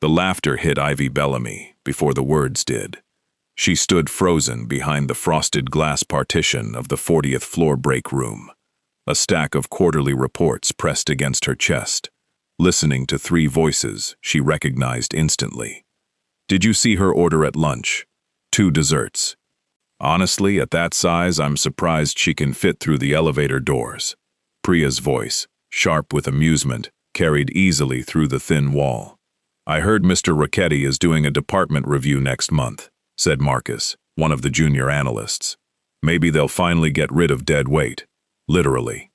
The laughter hit Ivy Bellamy before the words did. She stood frozen behind the frosted glass partition of the 40th floor break room, a stack of quarterly reports pressed against her chest, listening to three voices she recognized instantly. Did you see her order at lunch? 2 desserts. Honestly, at that size, I'm surprised she can fit through the elevator doors. Priya's voice, sharp with amusement, carried easily through the thin wall. I heard Mr. Rocchetti is doing a department review next month, said Marcus, one of the junior analysts. Maybe they'll finally get rid of dead weight. Literally.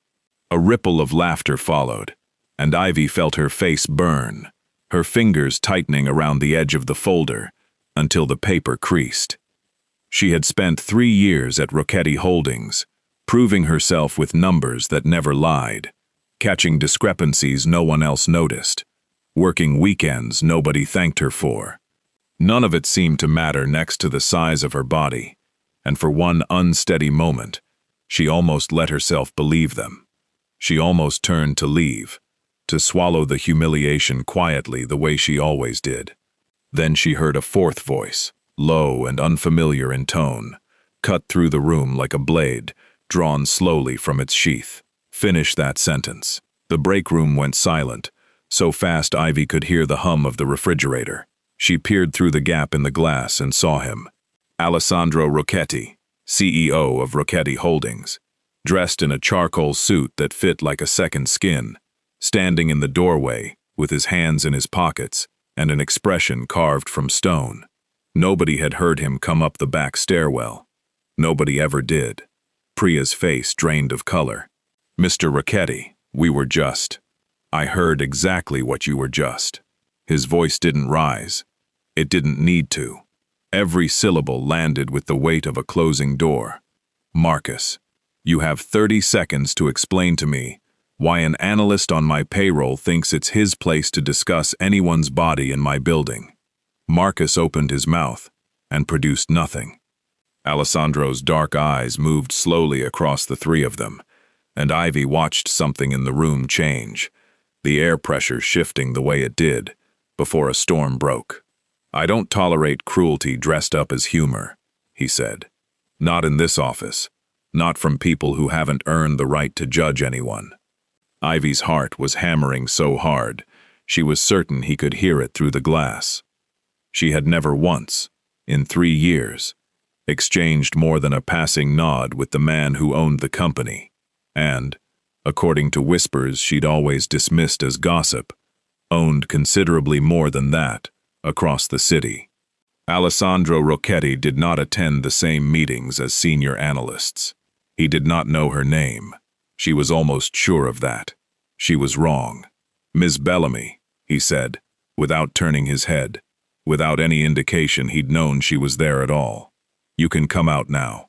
A ripple of laughter followed, and Ivy felt her face burn, her fingers tightening around the edge of the folder until the paper creased. She had spent 3 years at Rocchetti Holdings, proving herself with numbers that never lied, catching discrepancies no one else noticed, working weekends nobody thanked her for. None of it seemed to matter next to the size of her body, and for one unsteady moment, she almost let herself believe them. She almost turned to leave, to swallow the humiliation quietly the way she always did. Then she heard a fourth voice, low and unfamiliar in tone, cut through the room like a blade, drawn slowly from its sheath. Finish that sentence. The break room went silent, so fast Ivy could hear the hum of the refrigerator. She peered through the gap in the glass and saw him. Alessandro Rocchetti, CEO of Rocchetti Holdings, dressed in a charcoal suit that fit like a second skin, standing in the doorway with his hands in his pockets and an expression carved from stone. Nobody had heard him come up the back stairwell. Nobody ever did. Priya's face drained of color. Mr. Rocchetti, we were just. I heard exactly what you were just. His voice didn't rise. It didn't need to. Every syllable landed with the weight of a closing door. Marcus, you have 30 seconds to explain to me why an analyst on my payroll thinks it's his place to discuss anyone's body in my building. Marcus opened his mouth and produced nothing. Alessandro's dark eyes moved slowly across the three of them, and Ivy watched something in the room change, the air pressure shifting the way it did, before a storm broke. I don't tolerate cruelty dressed up as humor, he said. Not in this office. Not from people who haven't earned the right to judge anyone. Ivy's heart was hammering so hard, she was certain he could hear it through the glass. She had never once, in 3 years, exchanged more than a passing nod with the man who owned the company, and, according to whispers she'd always dismissed as gossip, owned considerably more than that, across the city. Alessandro Rocchetti did not attend the same meetings as senior analysts. He did not know her name. She was almost sure of that. She was wrong. Ms. Bellamy, he said, without turning his head, without any indication he'd known she was there at all. You can come out now.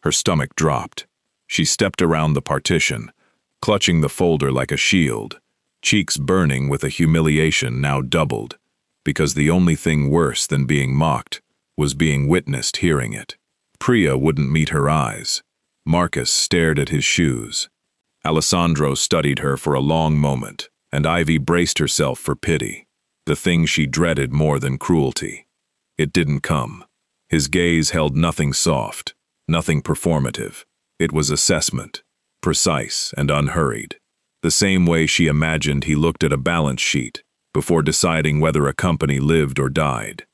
Her stomach dropped. She stepped around the partition, clutching the folder like a shield, cheeks burning with a humiliation now doubled, because the only thing worse than being mocked was being witnessed hearing it. Priya wouldn't meet her eyes. Marcus stared at his shoes. Alessandro studied her for a long moment, and Ivy braced herself for pity, the thing she dreaded more than cruelty. It didn't come. His gaze held nothing soft, nothing performative. It was assessment, precise and unhurried, the same way she imagined he looked at a balance sheet before deciding whether a company lived or died.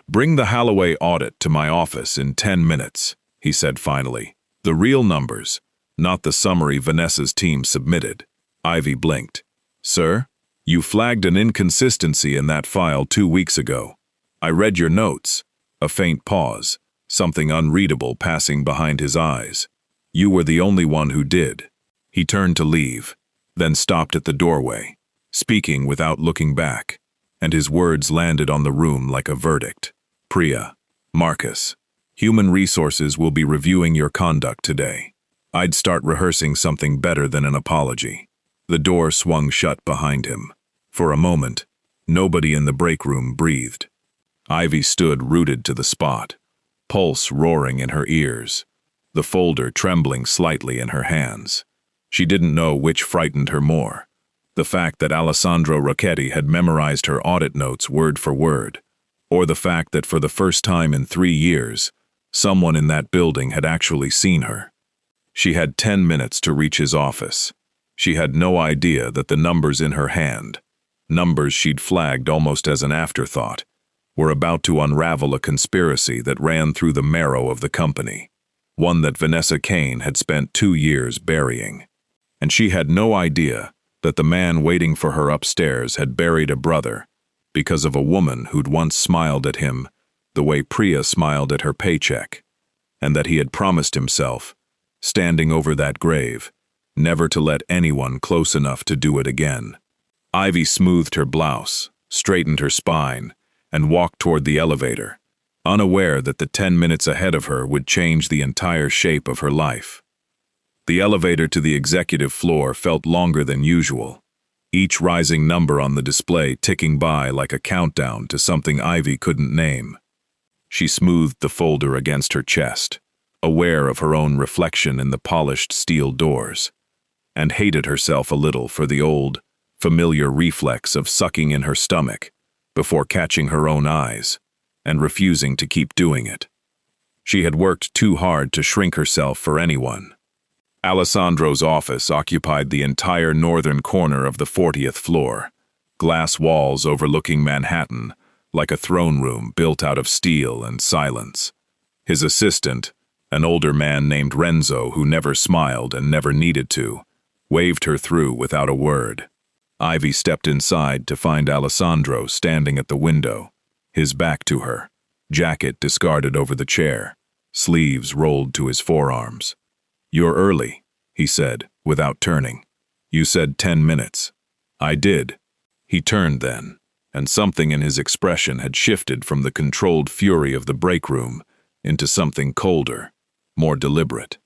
Bring the Holloway audit to my office in 10 minutes, he said finally. The real numbers, not the summary Vanessa's team submitted. Ivy blinked. Sir, you flagged an inconsistency in that file 2 weeks ago. I read your notes. A faint pause, something unreadable passing behind his eyes. You were the only one who did. He turned to leave, then stopped at the doorway, speaking without looking back, and his words landed on the room like a verdict. Priya, Marcus, Human Resources will be reviewing your conduct today. I'd start rehearsing something better than an apology. The door swung shut behind him. For a moment, nobody in the break room breathed. Ivy stood rooted to the spot, pulse roaring in her ears, the folder trembling slightly in her hands. She didn't know which frightened her more, The fact that Alessandro Rocchetti had memorized her audit notes word for word, or the fact that for the first time in 3 years, someone in that building had actually seen her. She had 10 minutes to reach his office. She had no idea that the numbers in her hand, numbers she'd flagged almost as an afterthought, were about to unravel a conspiracy that ran through the marrow of the company, one that Vanessa Kane had spent 2 years burying. And she had no idea that the man waiting for her upstairs had buried a brother because of a woman who'd once smiled at him the way Priya smiled at her paycheck, and that he had promised himself, standing over that grave, never to let anyone close enough to do it again. Ivy smoothed her blouse, straightened her spine, and walked toward the elevator, unaware that the 10 minutes ahead of her would change the entire shape of her life. The elevator to the executive floor felt longer than usual, each rising number on the display ticking by like a countdown to something Ivy couldn't name. She smoothed the folder against her chest, aware of her own reflection in the polished steel doors, and hated herself a little for the old, familiar reflex of sucking in her stomach before catching her own eyes and refusing to keep doing it. She had worked too hard to shrink herself for anyone. Alessandro's office occupied the entire northern corner of the 40th floor, glass walls overlooking Manhattan, like a throne room built out of steel and silence. His assistant, an older man named Renzo who never smiled and never needed to, waved her through without a word. Ivy stepped inside to find Alessandro standing at the window, his back to her, jacket discarded over the chair, sleeves rolled to his forearms. "You're early," he said, without turning. "You said 10 minutes. "I did." He turned then, and something in his expression had shifted from the controlled fury of the break room into something colder, more deliberate.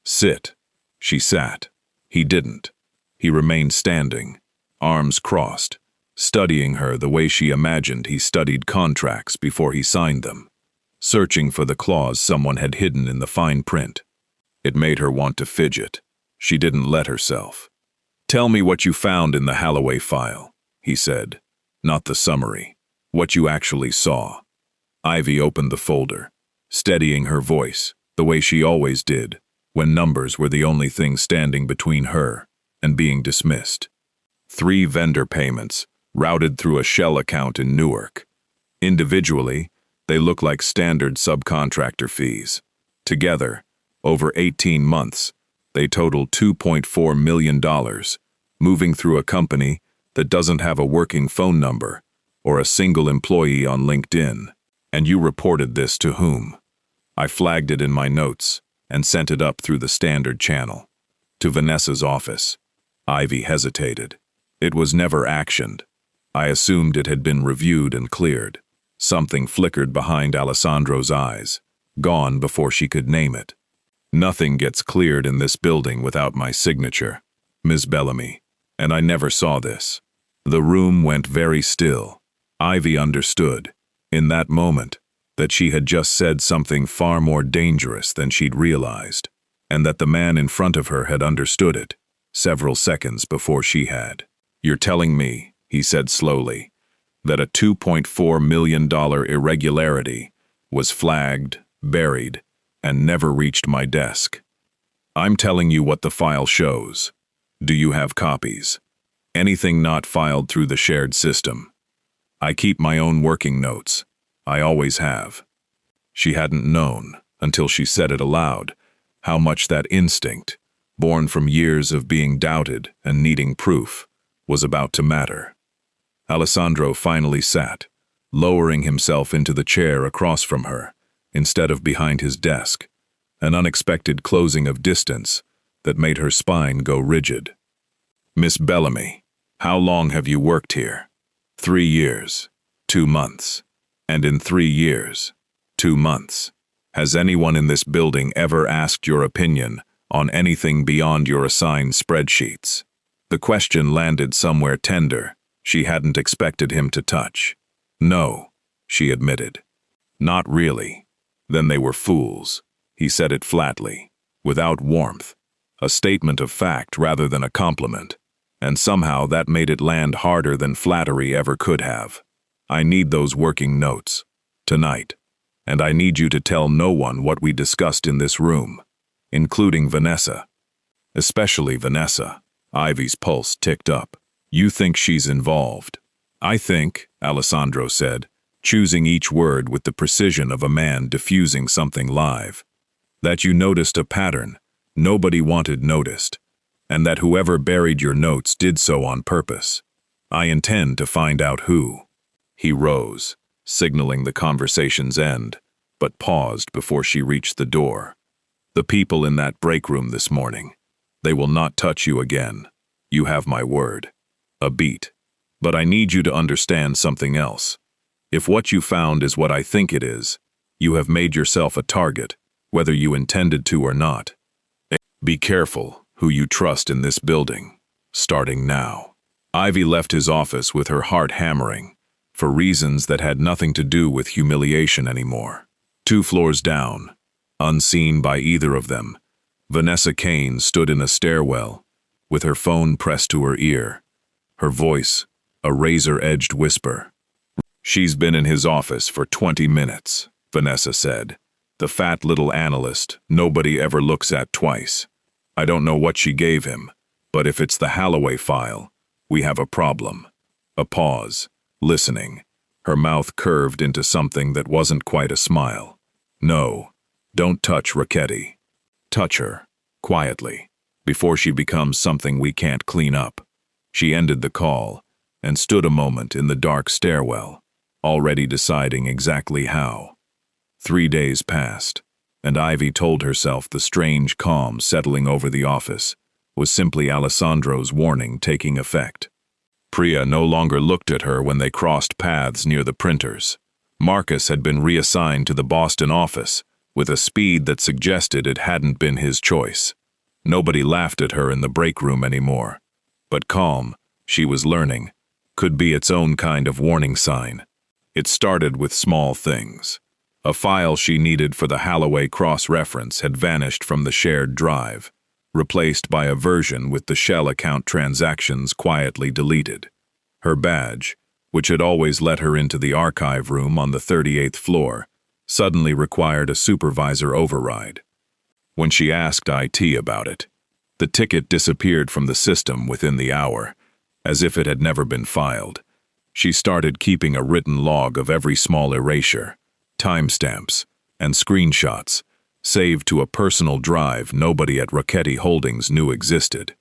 "Sit." She sat. He didn't. He remained standing, arms crossed, studying her the way she imagined he studied contracts before he signed them, searching for the clause someone had hidden in the fine print. It made her want to fidget. She didn't let herself. "Tell me what you found in the Holloway file," he said. "Not the summary. What you actually saw." Ivy opened the folder, steadying her voice, the way she always did, when numbers were the only thing standing between her and being dismissed. 3 vendor payments, routed through a shell account in Newark. Individually, they look like standard subcontractor fees. Together, over 18 months, they total $2.4 million, moving through a company that doesn't have a working phone number or a single employee on LinkedIn. And you reported this to whom? I flagged it in my notes and sent it up through the standard channel. To Vanessa's office. Ivy hesitated. It was never actioned. I assumed it had been reviewed and cleared. Something flickered behind Alessandro's eyes, gone before she could name it. "Nothing gets cleared in this building without my signature, Ms. Bellamy, and I never saw this." The room went very still. Ivy understood, in that moment, that she had just said something far more dangerous than she'd realized, and that the man in front of her had understood it, several seconds before she had. "You're telling me," he said slowly, "that a $2.4 million irregularity was flagged, buried, and never reached my desk. I'm telling you what the file shows. Do you have copies? Anything not filed through the shared system? I keep my own working notes. I always have." She hadn't known, until she said it aloud, how much that instinct, born from years of being doubted and needing proof, was about to matter. Alessandro finally sat, lowering himself into the chair across from her, instead of behind his desk, an unexpected closing of distance that made her spine go rigid. "Miss Bellamy, how long have you worked here?" 3 years, 2 months. And in 3 years, 2 months, has anyone in this building ever asked your opinion on anything beyond your assigned spreadsheets? The question landed somewhere tender she hadn't expected him to touch. "No," she admitted. "Not really." Then they were fools. He said it flatly, without warmth, a statement of fact rather than a compliment. and somehow that made it land harder than flattery ever could have. I need those working notes. Tonight. And I need you to tell no one what we discussed in this room, including Vanessa. Especially Vanessa. Ivy's pulse ticked up. You think she's involved? I think, Alessandro said, choosing each word with the precision of a man diffusing something live. That you noticed a pattern nobody wanted noticed, and that whoever buried your notes did so on purpose. I intend to find out who. He rose, signaling the conversation's end, but paused before she reached the door. The people in that break room this morning. They will not touch you again. You have my word. A beat. But I need you to understand something else. If what you found is what I think it is, you have made yourself a target, whether you intended to or not. Be careful who you trust in this building, starting now. Ivy left his office with her heart hammering, for reasons that had nothing to do with humiliation anymore. 2 floors down, unseen by either of them, Vanessa Kane stood in a stairwell, with her phone pressed to her ear, her voice a razor-edged whisper. She's been in his office for 20 minutes, Vanessa said. The fat little analyst nobody ever looks at twice. I don't know what she gave him, but if it's the Holloway file, we have a problem. A pause, listening, her mouth curved into something that wasn't quite a smile. No, don't touch Rocchetti. Touch her, quietly, before she becomes something we can't clean up. She ended the call and stood a moment in the dark stairwell, already deciding exactly how. 3 days passed, and Ivy told herself the strange calm settling over the office was simply Alessandro's warning taking effect. Priya no longer looked at her when they crossed paths near the printers. Marcus had been reassigned to the Boston office, with a speed that suggested it hadn't been his choice. Nobody laughed at her in the break room anymore. But calm, she was learning, could be its own kind of warning sign. It started with small things. A file she needed for the Holloway cross-reference had vanished from the shared drive, replaced by a version with the shell account transactions quietly deleted. Her badge, which had always let her into the archive room on the 38th floor, suddenly required a supervisor override. When she asked IT about it, the ticket disappeared from the system within the hour, as if it had never been filed. She started keeping a written log of every small erasure, timestamps, and screenshots, saved to a personal drive nobody at Rocchetti Holdings knew existed.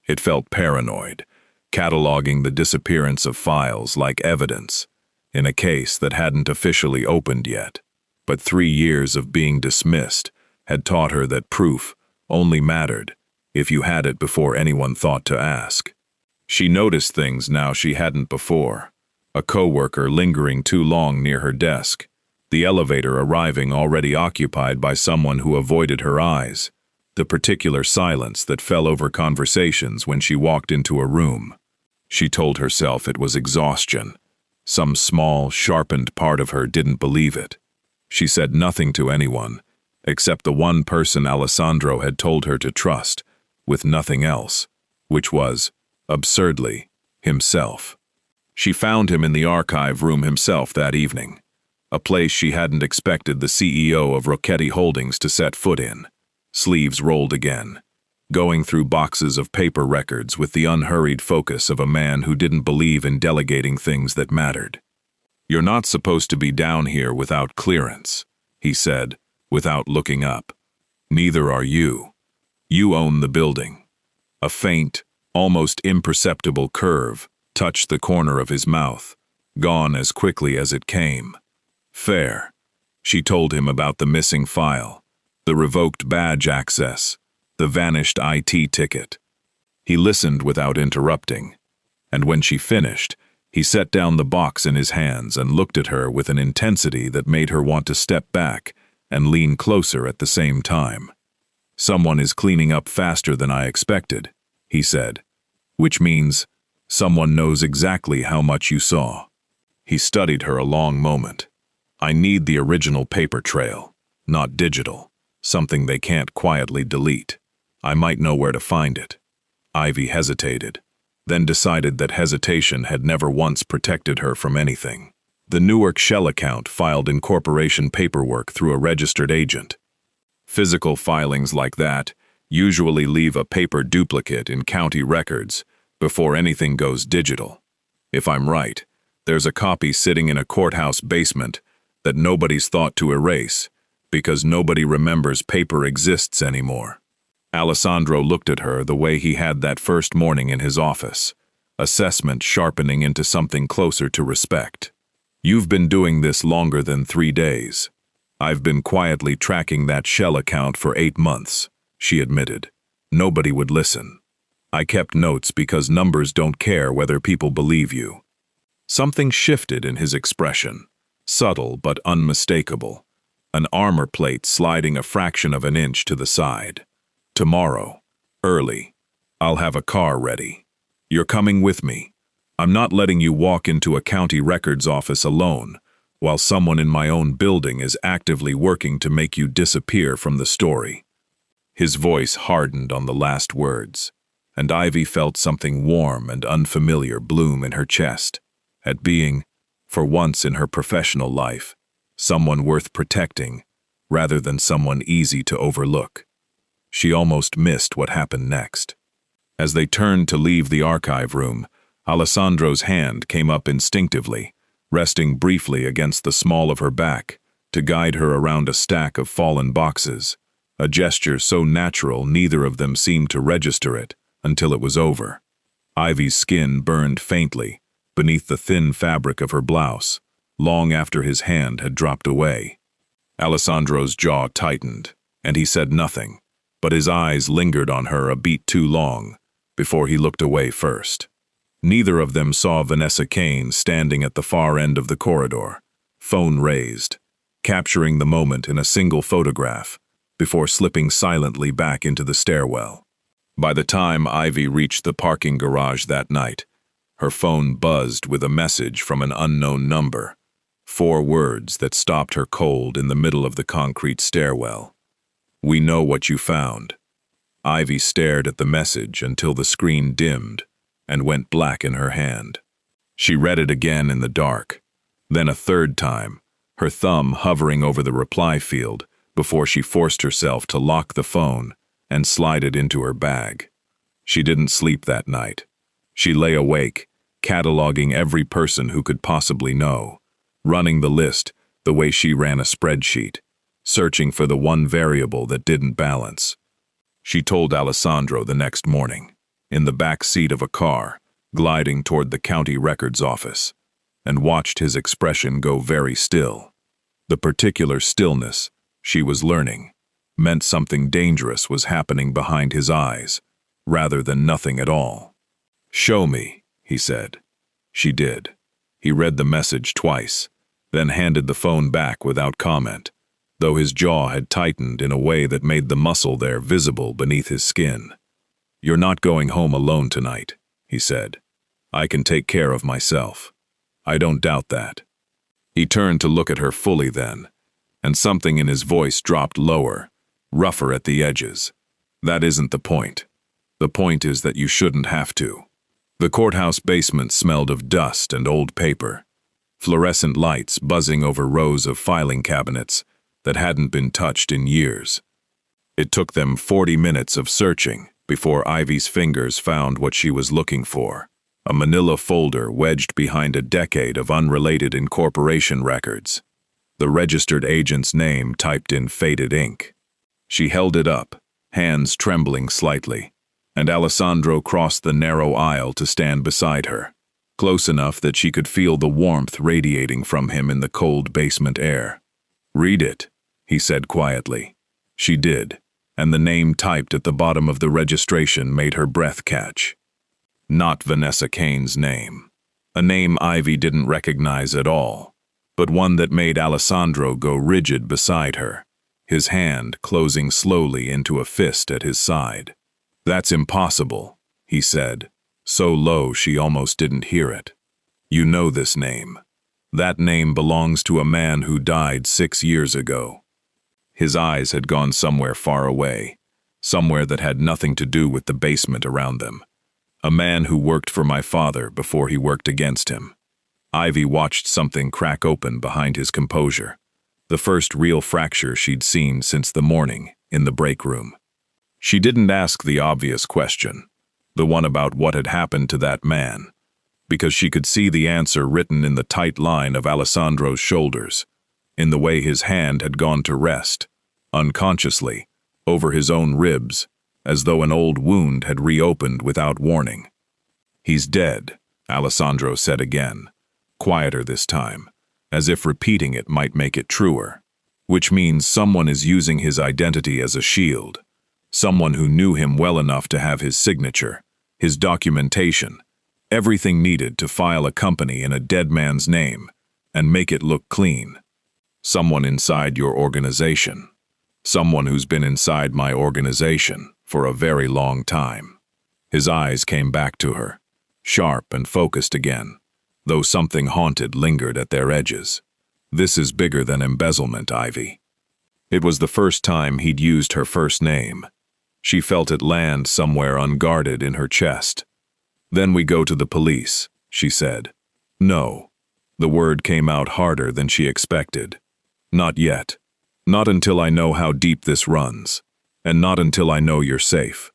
It felt paranoid, cataloging the disappearance of files like evidence, in a case that hadn't officially opened yet. But 3 years of being dismissed had taught her that proof only mattered if you had it before anyone thought to ask. She noticed things now she hadn't before. A coworker lingering too long near her desk, the elevator arriving already occupied by someone who avoided her eyes, the particular silence that fell over conversations when she walked into a room. She told herself it was exhaustion. Some small, sharpened part of her didn't believe it. She said nothing to anyone, except the one person Alessandro had told her to trust, with nothing else, which was, absurdly, himself. She found him in the archive room himself that evening, a place she hadn't expected the CEO of Rocchetti Holdings to set foot in. Sleeves rolled again, going through boxes of paper records with the unhurried focus of a man who didn't believe in delegating things that mattered. "You're not supposed to be down here without clearance," he said, without looking up. "Neither are you. You own the building." A faint, almost imperceptible curve touched the corner of his mouth, gone as quickly as it came. "Fair." She told him about the missing file, the revoked badge access, the vanished IT ticket. He listened without interrupting, and when she finished, he set down the box in his hands and looked at her with an intensity that made her want to step back and lean closer at the same time. "Someone is cleaning up faster than I expected," he said, "which means someone knows exactly how much you saw." He studied her a long moment. "I need the original paper trail, not digital, something they can't quietly delete. I might know where to find it." Ivy hesitated, then decided that hesitation had never once protected her from anything. The Newark Shell account filed incorporation paperwork through a registered agent. Physical filings like that usually leave a paper duplicate in county records before anything goes digital. If I'm right, there's a copy sitting in a courthouse basement that nobody's thought to erase because nobody remembers paper exists anymore. Alessandro looked at her the way he had that first morning in his office, assessment sharpening into something closer to respect. You've been doing this longer than 3 days. I've been quietly tracking that Shell account for 8 months, she admitted. Nobody would listen. I kept notes because numbers don't care whether people believe you. Something shifted in his expression, subtle but unmistakable, an armor plate sliding a fraction of an inch to the side. Tomorrow, early, I'll have a car ready. You're coming with me. I'm not letting you walk into a county records office alone, while someone in my own building is actively working to make you disappear from the story. His voice hardened on the last words, and Ivy felt something warm and unfamiliar bloom in her chest, at being, for once in her professional life, someone worth protecting, rather than someone easy to overlook. She almost missed what happened next. As they turned to leave the archive room, Alessandro's hand came up instinctively, resting briefly against the small of her back to guide her around a stack of fallen boxes, a gesture so natural neither of them seemed to register it until it was over. Ivy's skin burned faintly beneath the thin fabric of her blouse, long after his hand had dropped away. Alessandro's jaw tightened, and he said nothing, but his eyes lingered on her a beat too long before he looked away first. Neither of them saw Vanessa Kane standing at the far end of the corridor, phone raised, capturing the moment in a single photograph before slipping silently back into the stairwell. By the time Ivy reached the parking garage that night, her phone buzzed with a message from an unknown number, 4 words that stopped her cold in the middle of the concrete stairwell. "We know what you found." Ivy stared at the message until the screen dimmed and went black in her hand. She read it again in the dark, then a third time, her thumb hovering over the reply field before she forced herself to lock the phone and slide it into her bag. She didn't sleep that night. She lay awake, cataloging every person who could possibly know, running the list the way she ran a spreadsheet, searching for the one variable that didn't balance. She told Alessandro the next morning, in the back seat of a car, gliding toward the county records office, and watched his expression go very still. The particular stillness, she was learning, meant something dangerous was happening behind his eyes, rather than nothing at all. "Show me," he said. She did. He read the message twice, then handed the phone back without comment, though his jaw had tightened in a way that made the muscle there visible beneath his skin. "You're not going home alone tonight," he said. "I can take care of myself. I don't doubt that." He turned to look at her fully then, and something in his voice dropped lower, rougher at the edges. "That isn't the point. The point is that you shouldn't have to." The courthouse basement smelled of dust and old paper, fluorescent lights buzzing over rows of filing cabinets that hadn't been touched in years. It took them 40 minutes of searching before Ivy's fingers found what she was looking for, a manila folder wedged behind a decade of unrelated incorporation records, the registered agent's name typed in faded ink. She held it up, hands trembling slightly, and Alessandro crossed the narrow aisle to stand beside her, close enough that she could feel the warmth radiating from him in the cold basement air. "Read it," he said quietly. She did, and the name typed at the bottom of the registration made her breath catch. Not Vanessa Kane's name. A name Ivy didn't recognize at all, but one that made Alessandro go rigid beside her, his hand closing slowly into a fist at his side. "That's impossible," he said, so low she almost didn't hear it. "You know this name. That name belongs to a man who died 6 years ago." His eyes had gone somewhere far away, somewhere that had nothing to do with the basement around them. A man who worked for my father before he worked against him. Ivy watched something crack open behind his composure. The first real fracture she'd seen since the morning in the break room. She didn't ask the obvious question, the one about what had happened to that man, because she could see the answer written in the tight line of Alessandro's shoulders, in the way his hand had gone to rest, unconsciously, over his own ribs, as though an old wound had reopened without warning. "He's dead," Alessandro said again, quieter this time, as if repeating it might make it truer, which means someone is using his identity as a shield, someone who knew him well enough to have his signature, his documentation, everything needed to file a company in a dead man's name and make it look clean. Someone inside your organization. Someone who's been inside my organization for a very long time. His eyes came back to her, sharp and focused again, though something haunted lingered at their edges. "This is bigger than embezzlement, Ivy." It was the first time he'd used her first name. She felt it land somewhere unguarded in her chest. "Then we go to the police," she said. "No." The word came out harder than she expected. "Not yet. Not until I know how deep this runs. And not until I know you're safe.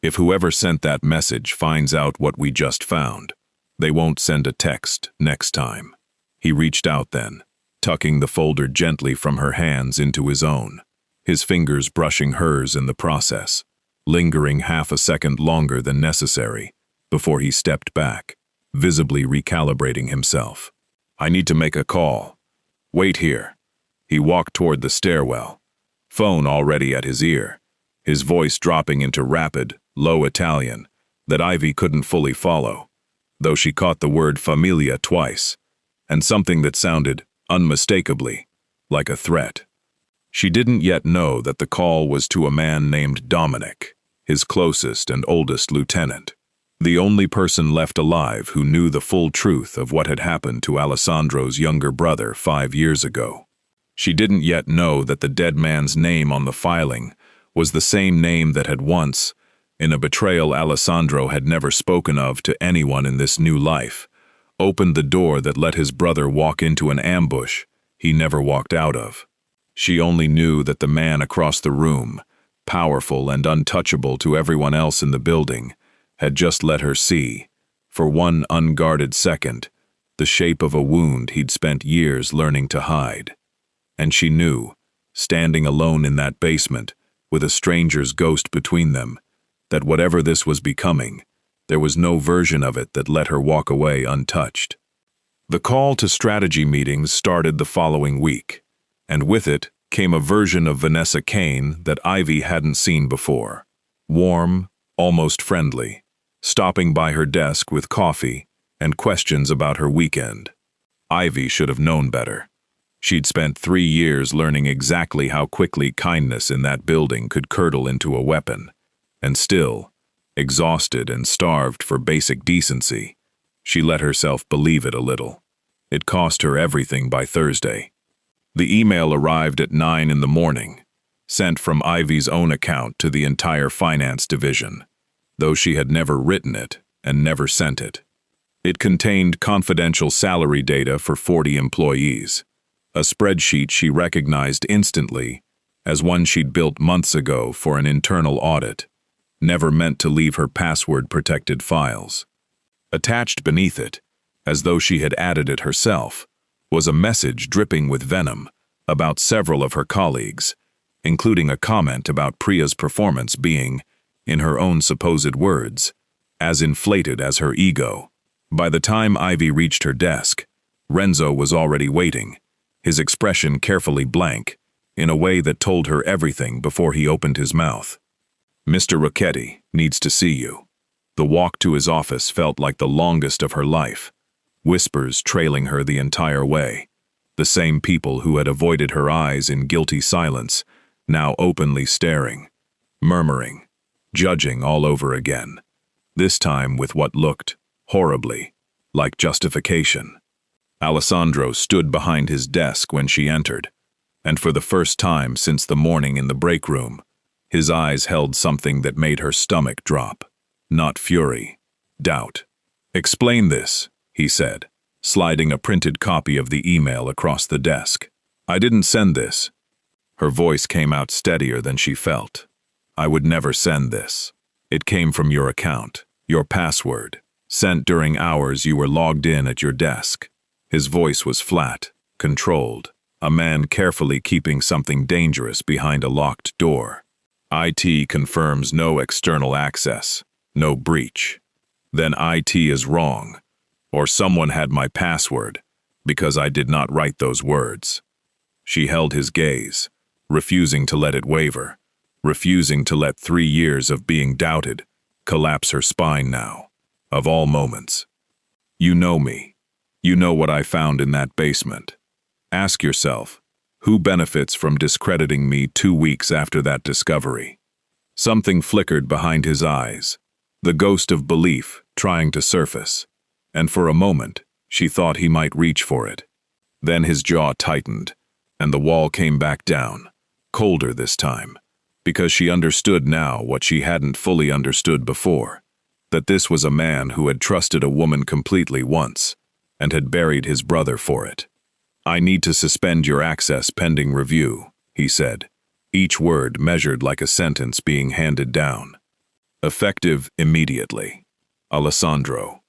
If whoever sent that message finds out what we just found, they won't send a text next time." He reached out then, tucking the folder gently from her hands into his own, his fingers brushing hers in the process, lingering half a second longer than necessary before he stepped back, visibly recalibrating himself. "I need to make a call. Wait here." He walked toward the stairwell, phone already at his ear, his voice dropping into rapid, low Italian that Ivy couldn't fully follow, though she caught the word familia twice, and something that sounded, unmistakably, like a threat. She didn't yet know that the call was to a man named Dominic, his closest and oldest lieutenant, the only person left alive who knew the full truth of what had happened to Alessandro's younger brother 5 years ago. She didn't yet know that the dead man's name on the filing was the same name that had once, in a betrayal Alessandro had never spoken of to anyone in this new life, opened the door that let his brother walk into an ambush he never walked out of. She only knew that the man across the room, powerful and untouchable to everyone else in the building, had just let her see, for one unguarded second, the shape of a wound he'd spent years learning to hide. And she knew, standing alone in that basement, with a stranger's ghost between them, that whatever this was becoming, there was no version of it that let her walk away untouched. The call to strategy meetings started the following week, and with it came a version of Vanessa Kane that Ivy hadn't seen before. Warm, almost friendly, stopping by her desk with coffee and questions about her weekend. Ivy should have known better. She'd spent 3 years learning exactly how quickly kindness in that building could curdle into a weapon, and still, exhausted and starved for basic decency, she let herself believe it a little. It cost her everything by Thursday. The email arrived at 9 in the morning, sent from Ivy's own account to the entire finance division, though she had never written it and never sent it. It contained confidential salary data for 40 employees, a spreadsheet she recognized instantly as one she'd built months ago for an internal audit, never meant to leave her password-protected files. Attached beneath it, as though she had added it herself, was a message dripping with venom about several of her colleagues, including a comment about Priya's performance being, in her own supposed words, as inflated as her ego. By the time Ivy reached her desk, Renzo was already waiting, his expression carefully blank, in a way that told her everything before he opened his mouth. "Mr. Rocchetti needs to see you." The walk to his office felt like the longest of her life, whispers trailing her the entire way. The same people who had avoided her eyes in guilty silence, now openly staring, murmuring, judging all over again, this time with what looked, horribly, like justification. Alessandro stood behind his desk when she entered, and for the first time since the morning in the break room, his eyes held something that made her stomach drop. Not fury, doubt. "Explain this," he said, sliding a printed copy of the email across the desk. "I didn't send this." Her voice came out steadier than she felt. "I would never send this. It came from your account, your password, sent during hours you were logged in at your desk." His voice was flat, controlled, a man carefully keeping something dangerous behind a locked door. "IT confirms no external access, no breach." "Then IT is wrong, or someone had my password, because I did not write those words." She held his gaze, refusing to let it waver, refusing to let 3 years of being doubted collapse her spine now, of all moments. "You know me. You know what I found in that basement. Ask yourself, who benefits from discrediting me 2 weeks after that discovery?" Something flickered behind his eyes, the ghost of belief trying to surface, and for a moment she thought he might reach for it. Then his jaw tightened, and the wall came back down, colder this time, because she understood now what she hadn't fully understood before, that this was a man who had trusted a woman completely once, and had buried his brother for it. "I need to suspend your access pending review," he said, each word measured like a sentence being handed down. "Effective immediately. Alessandro."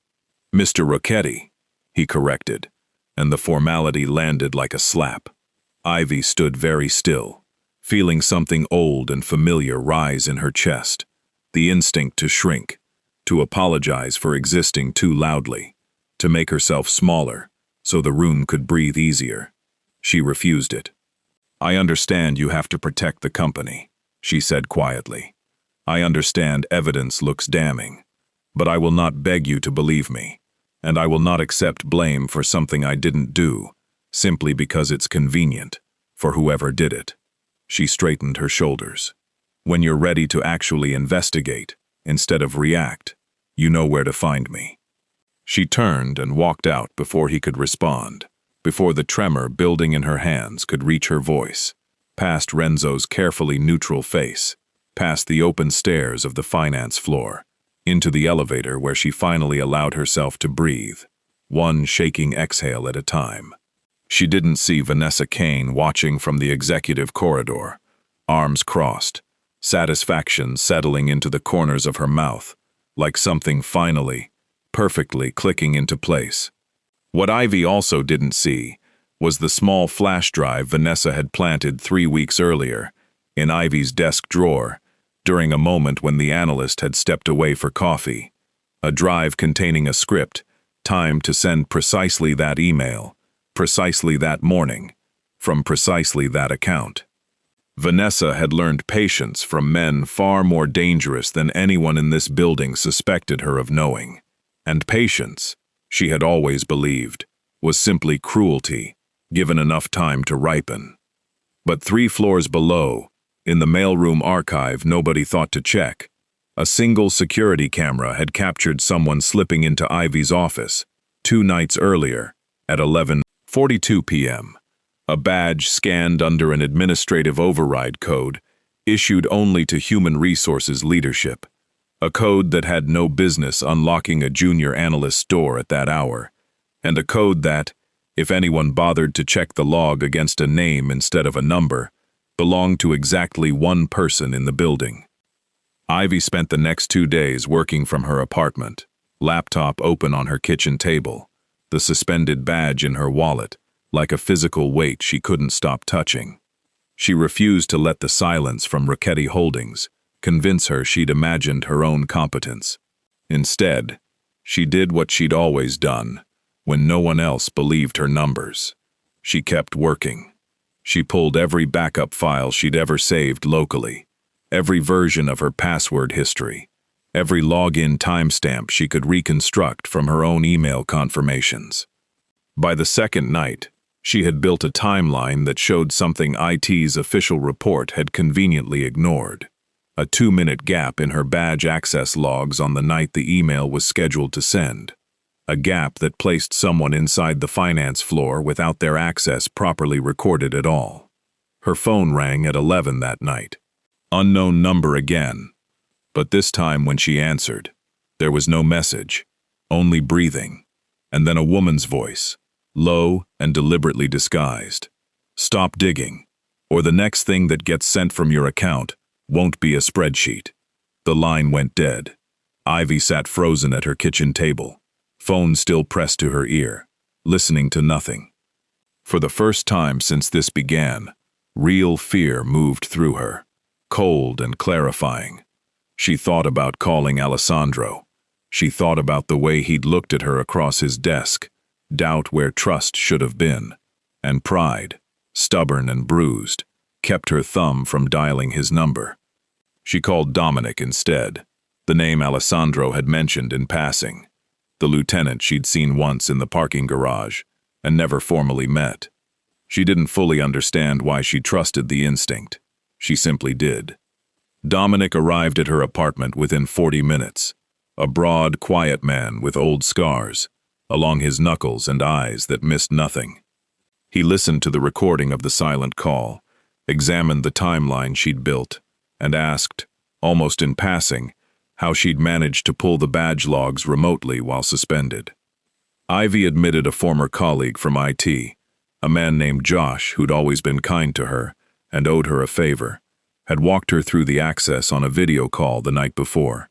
"Mr. Rocchetti," he corrected, and the formality landed like a slap. Ivy stood very still, feeling something old and familiar rise in her chest, the instinct to shrink, to apologize for existing too loudly, to make herself smaller so the room could breathe easier. She refused it. "I understand you have to protect the company," she said quietly. "I understand evidence looks damning, but I will not beg you to believe me, and I will not accept blame for something I didn't do, simply because it's convenient, for whoever did it." She straightened her shoulders. "When you're ready to actually investigate, instead of react, you know where to find me." She turned and walked out before he could respond, before the tremor building in her hands could reach her voice, past Renzo's carefully neutral face, past the open stairs of the finance floor, into the elevator where she finally allowed herself to breathe, one shaking exhale at a time. She didn't see Vanessa Kane watching from the executive corridor, arms crossed, satisfaction settling into the corners of her mouth, like something finally, perfectly clicking into place. What Ivy also didn't see was the small flash drive Vanessa had planted 3 weeks earlier in Ivy's desk drawer during a moment when the analyst had stepped away for coffee, a drive containing a script timed to send precisely that email, precisely that morning, from precisely that account. Vanessa had learned patience from men far more dangerous than anyone in this building suspected her of knowing. And patience, she had always believed, was simply cruelty, given enough time to ripen. But 3 floors below, in the mailroom archive nobody thought to check, a single security camera had captured someone slipping into Ivy's office 2 nights earlier at 11:42 p.m., a badge scanned under an administrative override code issued only to human resources leadership, a code that had no business unlocking a junior analyst's door at that hour, and a code that, if anyone bothered to check the log against a name instead of a number, belonged to exactly one person in the building. Ivy spent the next 2 days working from her apartment, laptop open on her kitchen table, the suspended badge in her wallet, like a physical weight she couldn't stop touching. She refused to let the silence from Rocchetti Holdings convince her she'd imagined her own competence. Instead, she did what she'd always done, when no one else believed her numbers. She kept working. She pulled every backup file she'd ever saved locally, every version of her password history, every login timestamp she could reconstruct from her own email confirmations. By the second night, she had built a timeline that showed something IT's official report had conveniently ignored. A 2-minute gap in her badge access logs on the night the email was scheduled to send. A gap that placed someone inside the finance floor without their access properly recorded at all. Her phone rang at 11 that night. Unknown number again. But this time when she answered, There was no message, only breathing, and then a woman's voice, low and deliberately disguised. "Stop digging, or the next thing that gets sent from your account won't be a spreadsheet." The line went dead. Ivy sat frozen at her kitchen table, phone still pressed to her ear, listening to nothing. For the first time since this began, real fear moved through her, cold and clarifying. She thought about calling Alessandro. She thought about the way he'd looked at her across his desk, doubt where trust should have been, and pride, stubborn and bruised, kept her thumb from dialing his number. She called Dominic instead, the name Alessandro had mentioned in passing, the lieutenant she'd seen once in the parking garage and never formally met. She didn't fully understand why she trusted the instinct. She simply did. Dominic arrived at her apartment within 40 minutes, a broad, quiet man with old scars along his knuckles and eyes that missed nothing. He listened to the recording of the silent call, examined the timeline she'd built, and asked, almost in passing, how she'd managed to pull the badge logs remotely while suspended. Ivy admitted a former colleague from IT, a man named Josh who'd always been kind to her and owed her a favor, had walked her through the access on a video call the night before.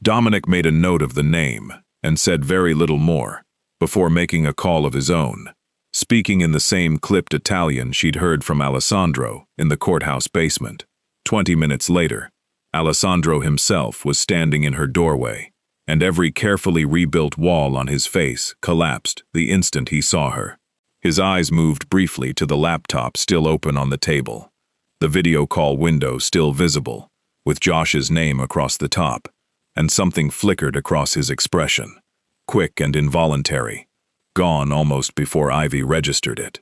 Dominic made a note of the name and said very little more, before making a call of his own, speaking in the same clipped Italian she'd heard from Alessandro in the courthouse basement. 20 minutes later, Alessandro himself was standing in her doorway, and every carefully rebuilt wall on his face collapsed the instant he saw her. His eyes moved briefly to the laptop still open on the table, the video call window still visible, with Josh's name across the top, and something flickered across his expression, quick and involuntary, gone almost before Ivy registered it.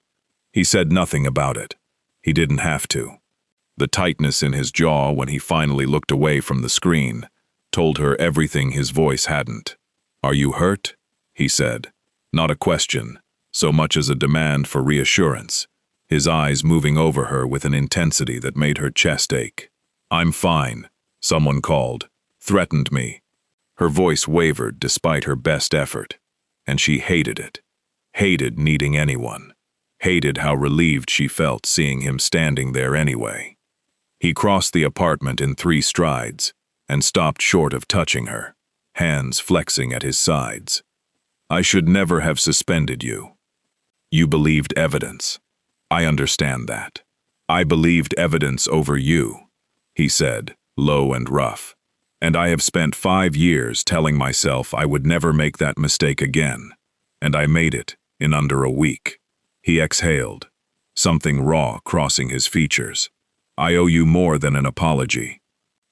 He said nothing about it. He didn't have to. The tightness in his jaw when he finally looked away from the screen told her everything his voice hadn't. "Are you hurt?" he said. Not a question, so much as a demand for reassurance, his eyes moving over her with an intensity that made her chest ache. "I'm fine," someone called, threatened me. Her voice wavered despite her best effort, and she hated it. Hated needing anyone. Hated how relieved she felt seeing him standing there anyway. He crossed the apartment in 3 strides and stopped short of touching her, hands flexing at his sides. "I should never have suspended you. You believed evidence. I understand that. I believed evidence over you," he said, low and rough. "And I have spent 5 years telling myself I would never make that mistake again. And I made it in under a week." He exhaled, something raw crossing his features. "I owe you more than an apology.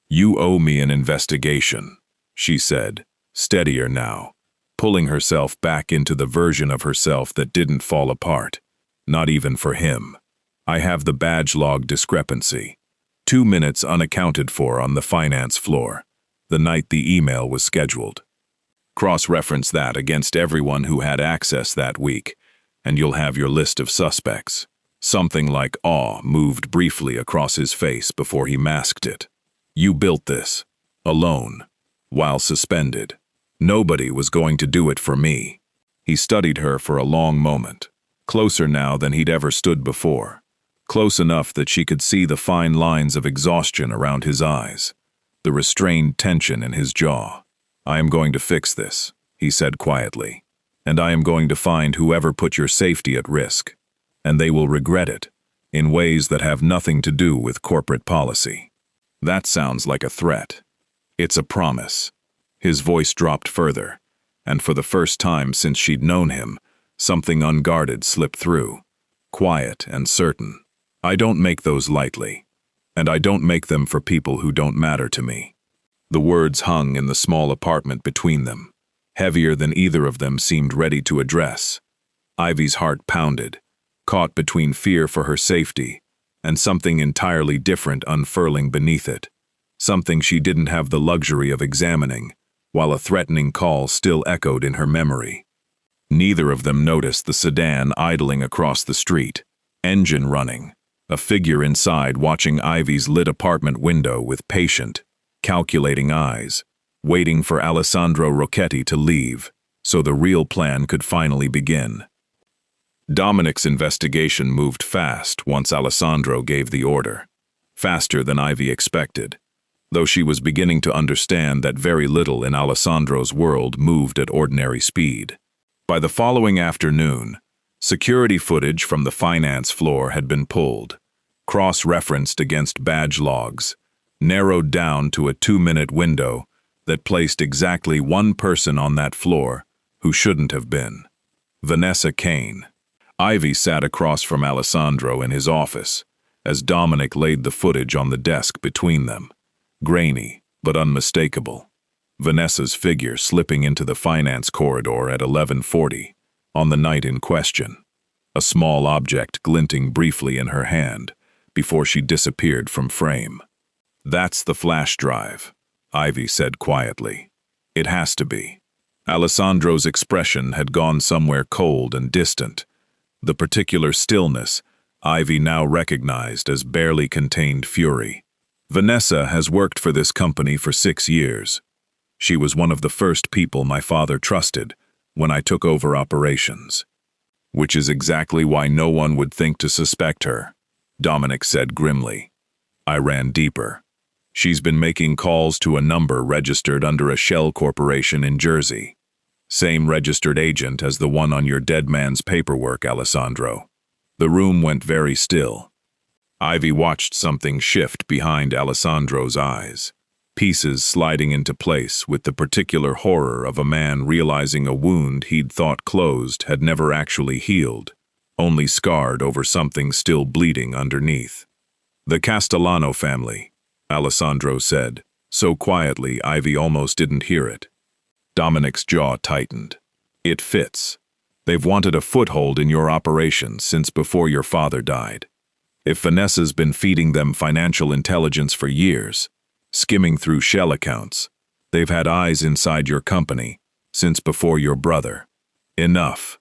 You owe me an investigation," she said, steadier now, pulling herself back into the version of herself that didn't fall apart, not even for him. "I have the badge log discrepancy. 2 minutes unaccounted for on the finance floor, the night the email was scheduled. Cross-reference that against everyone who had access that week, and you'll have your list of suspects." Something like awe moved briefly across his face before he masked it. "You built this, alone, while suspended. Nobody was going to do it for me." He studied her for a long moment, closer now than he'd ever stood before, close enough that she could see the fine lines of exhaustion around his eyes, the restrained tension in his jaw. "I am going to fix this," he said quietly, "and I am going to find whoever put your safety at risk. And they will regret it, in ways that have nothing to do with corporate policy." That sounds like a threat. It's a promise. His voice dropped further, and for the first time since she'd known him, something unguarded slipped through, quiet and certain. "I don't make those lightly, and I don't make them for people who don't matter to me." The words hung in the small apartment between them, heavier than either of them seemed ready to address. Ivy's heart pounded, caught between fear for her safety and something entirely different unfurling beneath it, something she didn't have the luxury of examining, while a threatening call still echoed in her memory. Neither of them noticed the sedan idling across the street, engine running, a figure inside watching Ivy's lit apartment window with patient, calculating eyes, waiting for Alessandro Rocchetti to leave, so the real plan could finally begin. Dominic's investigation moved fast once Alessandro gave the order, faster than Ivy expected, though she was beginning to understand that very little in Alessandro's world moved at ordinary speed. By the following afternoon, security footage from the finance floor had been pulled, cross-referenced against badge logs, narrowed down to a 2-minute window that placed exactly one person on that floor who shouldn't have been: Vanessa Kane. Ivy sat across from Alessandro in his office as Dominic laid the footage on the desk between them, grainy but unmistakable. Vanessa's figure slipping into the finance corridor at 11:40 on the night in question, a small object glinting briefly in her hand before she disappeared from frame. "That's the flash drive," Ivy said quietly. "It has to be." Alessandro's expression had gone somewhere cold and distant. The particular stillness Ivy now recognized as barely contained fury. "Vanessa has worked for this company for 6 years. She was one of the first people my father trusted when I took over operations." "Which is exactly why no one would think to suspect her," Dominic said grimly. I ran deeper. "She's been making calls to a number registered under a shell corporation in Jersey. Same registered agent as the one on your dead man's paperwork, Alessandro." The room went very still. Ivy watched something shift behind Alessandro's eyes, pieces sliding into place with the particular horror of a man realizing a wound he'd thought closed had never actually healed, only scarred over something still bleeding underneath. "The Castellano family," Alessandro said, so quietly Ivy almost didn't hear it. Dominic's jaw tightened. "It fits. They've wanted a foothold in your operations since before your father died. If Vanessa's been feeding them financial intelligence for years, skimming through shell accounts, they've had eyes inside your company since before your brother." "Enough."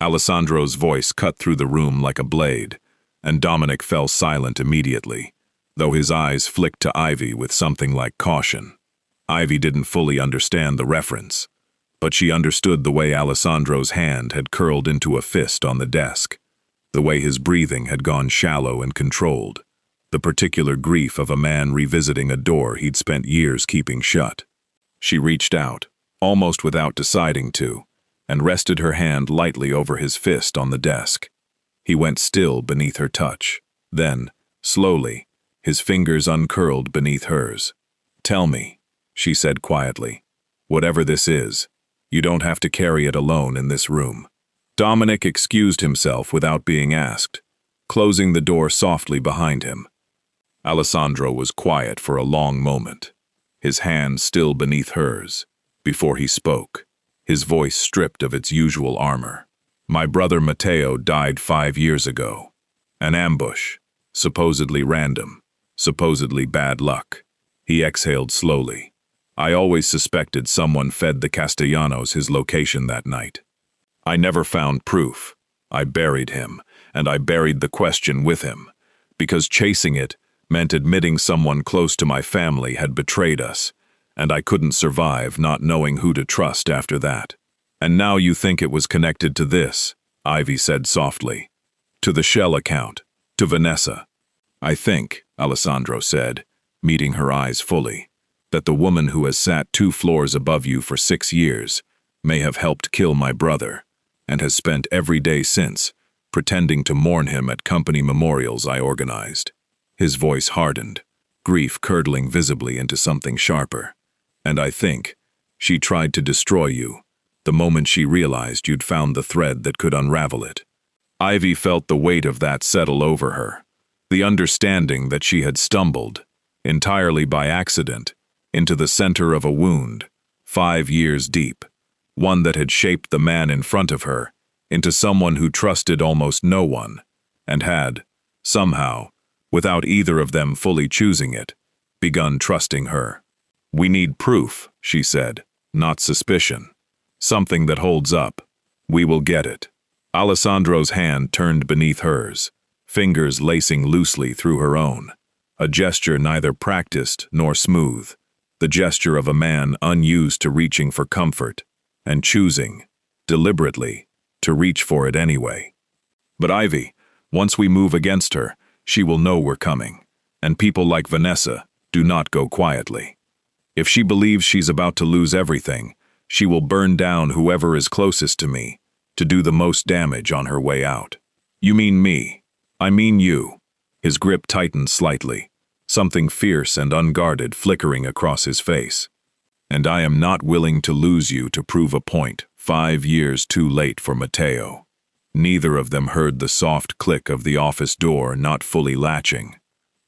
Alessandro's voice cut through the room like a blade, and Dominic fell silent immediately, though his eyes flicked to Ivy with something like caution. Ivy didn't fully understand the reference, but she understood the way Alessandro's hand had curled into a fist on the desk, the way his breathing had gone shallow and controlled, the particular grief of a man revisiting a door he'd spent years keeping shut. She reached out, almost without deciding to, and rested her hand lightly over his fist on the desk. He went still beneath her touch. Then, slowly, his fingers uncurled beneath hers. "Tell me," she said quietly. "Whatever this is, you don't have to carry it alone in this room." Dominic excused himself without being asked, closing the door softly behind him. Alessandro was quiet for a long moment, his hand still beneath hers, before he spoke, his voice stripped of its usual armor. "My brother Matteo died 5 years ago. An ambush, supposedly random, supposedly bad luck." He exhaled slowly. "I always suspected someone fed the Castellanos his location that night. I never found proof. I buried him, and I buried the question with him, because chasing it meant admitting someone close to my family had betrayed us, and I couldn't survive not knowing who to trust after that. And now you think it was connected to this," Ivy said softly. "To the shell account, to Vanessa." "I think," Alessandro said, meeting her eyes fully, "that the woman who has sat 2 floors above you for 6 years may have helped kill my brother, and has spent every day since pretending to mourn him at company memorials I organized." His voice hardened, grief curdling visibly into something sharper. "And I think she tried to destroy you the moment she realized you'd found the thread that could unravel it." Ivy felt the weight of that settle over her, the understanding that she had stumbled, entirely by accident, into the center of a wound, 5 years deep, one that had shaped the man in front of her into someone who trusted almost no one, and had, somehow, without either of them fully choosing it, begun trusting her. "We need proof," she said, "not suspicion. Something that holds up. We will get it." Alessandro's hand turned beneath hers, fingers lacing loosely through her own, a gesture neither practiced nor smooth, the gesture of a man unused to reaching for comfort, and choosing, deliberately, to reach for it anyway. But Ivy, once we move against her, she will know we're coming, and people like Vanessa do not go quietly. If she believes she's about to lose everything, she will burn down whoever is closest to me, to do the most damage on her way out. You mean me. I mean you. His grip tightened slightly, something fierce and unguarded flickering across his face. And I am not willing to lose you to prove a point 5 years too late for Matteo. Neither of them heard the soft click of the office door not fully latching,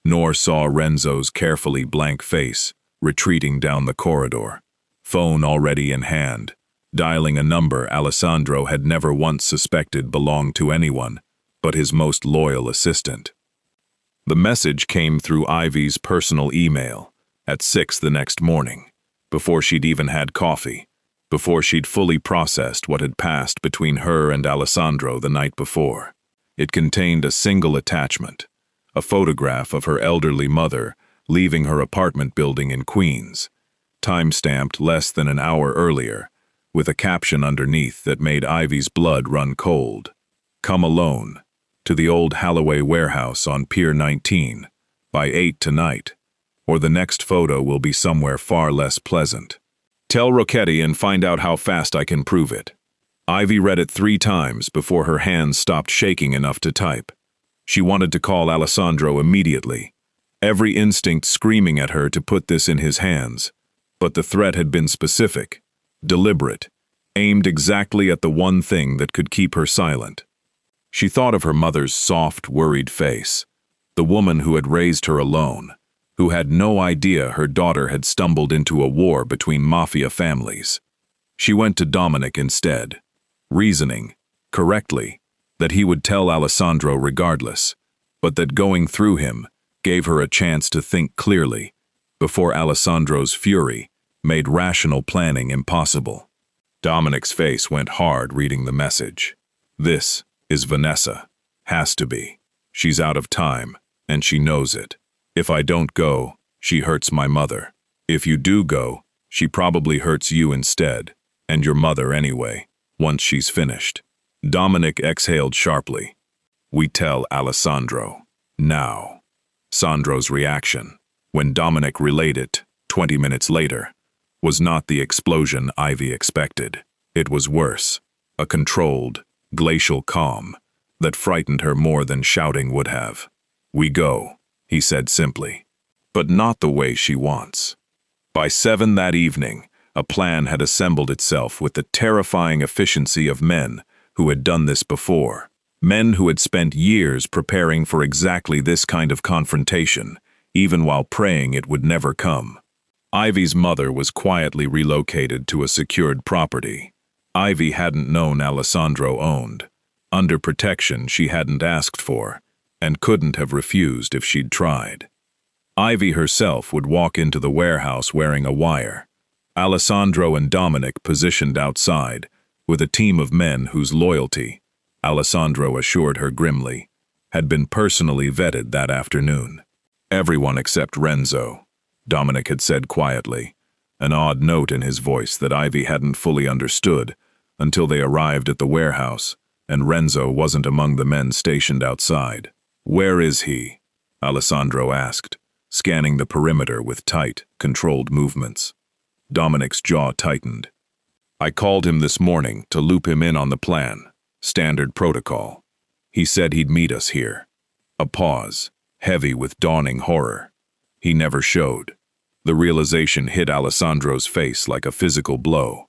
nor saw Renzo's carefully blank face retreating down the corridor, phone already in hand, dialing a number Alessandro had never once suspected belonged to anyone but his most loyal assistant. The message came through Ivy's personal email at 6 the next morning, before she'd even had coffee, before she'd fully processed what had passed between her and Alessandro the night before. It contained a single attachment, a photograph of her elderly mother leaving her apartment building in Queens, time-stamped less than an hour earlier, with a caption underneath that made Ivy's blood run cold. Come alone, to the old Holloway warehouse on Pier 19, by 8 tonight, or the next photo will be somewhere far less pleasant. Tell Rocchetti and find out how fast I can prove it. Ivy read it 3 times before her hands stopped shaking enough to type. She wanted to call Alessandro immediately, every instinct screaming at her to put this in his hands, but the threat had been specific, deliberate, aimed exactly at the one thing that could keep her silent. She thought of her mother's soft, worried face, the woman who had raised her alone, who had no idea her daughter had stumbled into a war between Mafia families. She went to Dominic instead, reasoning, correctly, that he would tell Alessandro regardless, but that going through him gave her a chance to think clearly, before Alessandro's fury made rational planning impossible. Dominic's face went hard reading the message. This is Vanessa. Has to be. She's out of time, and she knows it. If I don't go, she hurts my mother. If you do go, she probably hurts you instead, and your mother anyway, once she's finished. Dominic exhaled sharply. We tell Alessandro. Now. Sandro's reaction, when Dominic relayed it 20 minutes later, was not the explosion Ivy expected. It was worse, a controlled, glacial calm that frightened her more than shouting would have. We go, he said simply, but not the way she wants. By 7 that evening, a plan had assembled itself with the terrifying efficiency of men who had done this before. Men who had spent years preparing for exactly this kind of confrontation, even while praying it would never come. Ivy's mother was quietly relocated to a secured property Ivy hadn't known Alessandro owned, under protection she hadn't asked for, and couldn't have refused if she'd tried. Ivy herself would walk into the warehouse wearing a wire. Alessandro and Dominic positioned outside, with a team of men whose loyalty, Alessandro assured her grimly, had been personally vetted that afternoon. Everyone except Renzo, Dominic had said quietly, an odd note in his voice that Ivy hadn't fully understood until they arrived at the warehouse, and Renzo wasn't among the men stationed outside. Where is he? Alessandro asked, scanning the perimeter with tight, controlled movements. Dominic's jaw tightened. I called him this morning to loop him in on the plan. Standard protocol. He said he'd meet us here. A pause, heavy with dawning horror. He never showed. The realization hit Alessandro's face like a physical blow.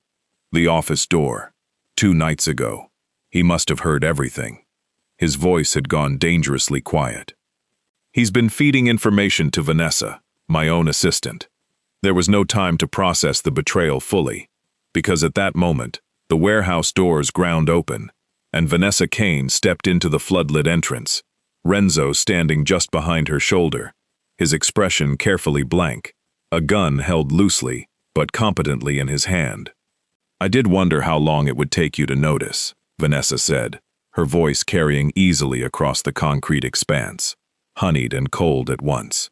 The office door. 2 nights ago. He must have heard everything. His voice had gone dangerously quiet. He's been feeding information to Vanessa, my own assistant. There was no time to process the betrayal fully, because at that moment, the warehouse doors ground open, and Vanessa Kane stepped into the floodlit entrance, Renzo standing just behind her shoulder, his expression carefully blank, a gun held loosely but competently in his hand. I did wonder how long it would take you to notice, Vanessa said, her voice carrying easily across the concrete expanse, honeyed and cold at once.